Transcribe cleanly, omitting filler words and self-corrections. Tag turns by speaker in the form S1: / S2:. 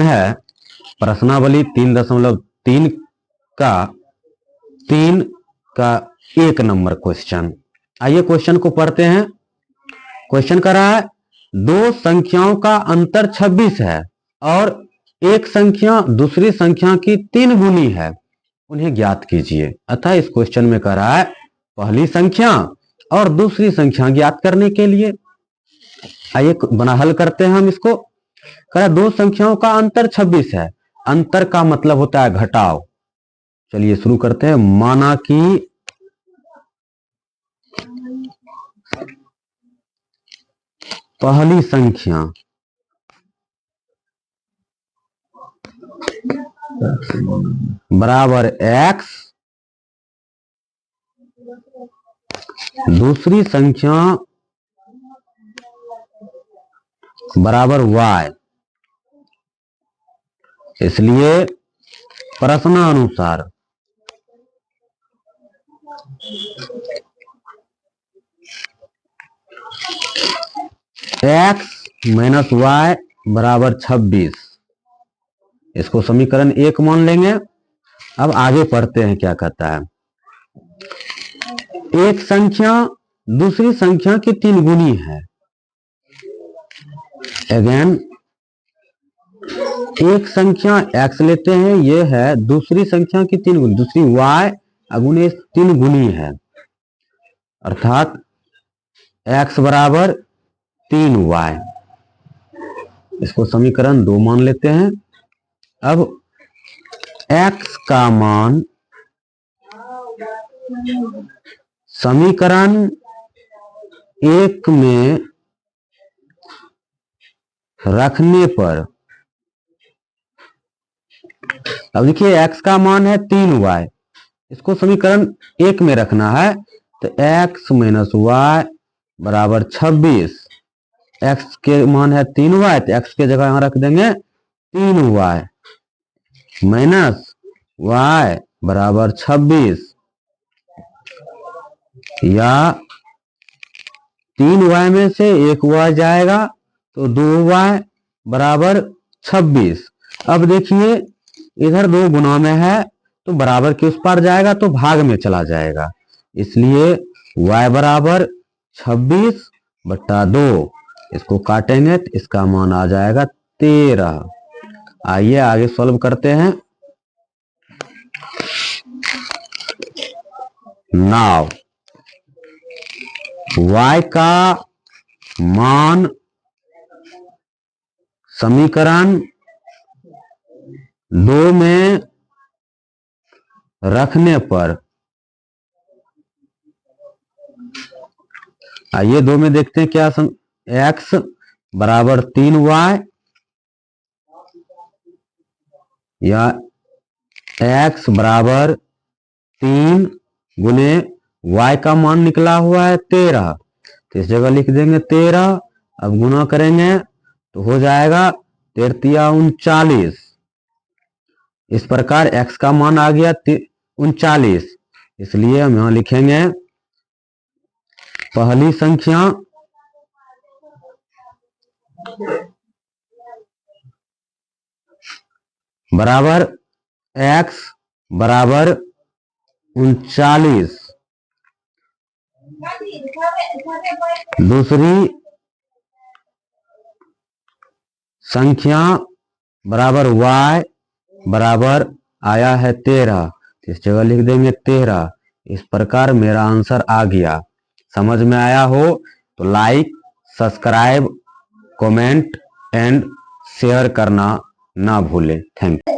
S1: है प्रश्नावली 3.3 का 3 का 1 नंबर क्वेश्चन। आइए क्वेश्चन को पढ़ते हैं। क्वेश्चन कर रहा है दो संख्याओं का अंतर 26 है और एक संख्या दूसरी संख्या की 3 गुनी है, उन्हें ज्ञात कीजिए। अतः इस क्वेश्चन में कह रहा है पहली संख्या और दूसरी संख्या ज्ञात करने के लिए। आइए बना हल करते हैं हम इसको। कह रहा है दो संख्याओं का अंतर 26 है। अंतर का मतलब होता है घटाव। चलिए शुरू करते हैं। माना कि पहली संख्या बराबर x, दूसरी संख्या बराबर y। इसलिए प्रश्नानुसार x माइनस y बराबर 26, इसको समीकरण 1 मान लेंगे। अब आगे पढ़ते हैं क्या कहता है। एक संख्या दूसरी संख्या की 3 गुनी है। अगेन एक संख्या x लेते हैं, ये है दूसरी संख्या की 3 गुनी, दूसरी y अगुने 3 गुनी है, अर्थात x बराबर 3y। इसको समीकरण 2 मान लेते हैं। अब x का मान समीकरण 1 में रखने पर, अब देखिए x का मान है 3y, इसको समीकरण 1 में रखना है तो x माइनस y बराबर 26। x के मान है 3y तो x के जगह यहां रख देंगे 3y माइनस y बराबर 26, या 3y में से 1y जाएगा तो 2y बराबर 26। अब देखिए इधर 2 गुना में है तो बराबर के उस पार जाएगा तो भाग में चला जाएगा, इसलिए y बराबर 26/2। इसको काटेंगे तो इसका मान आ जाएगा 13। आइए आगे सॉल्व करते हैं। नाउ y का मान समीकरण 2 में रखने पर, आइए 2 में देखते हैं क्या x बराबर 3y या x बराबर 3 गुने y का मान निकला हुआ है 13, तो इस जगह लिख देंगे 13। अब गुना करेंगे तो हो जाएगा 13 39। इस प्रकार x का मान आ गया 39, इसलिए हम यहां लिखेंगे पहली संख्या बराबर x बराबर 39, दूसरी संख्या बराबर y बराबर आया है 13, इस जगह लिख देंगे 13। इस प्रकार मेरा आंसर आ गया। समझ में आया हो तो like, subscribe, comment and share करना ना भूलें। Thank you.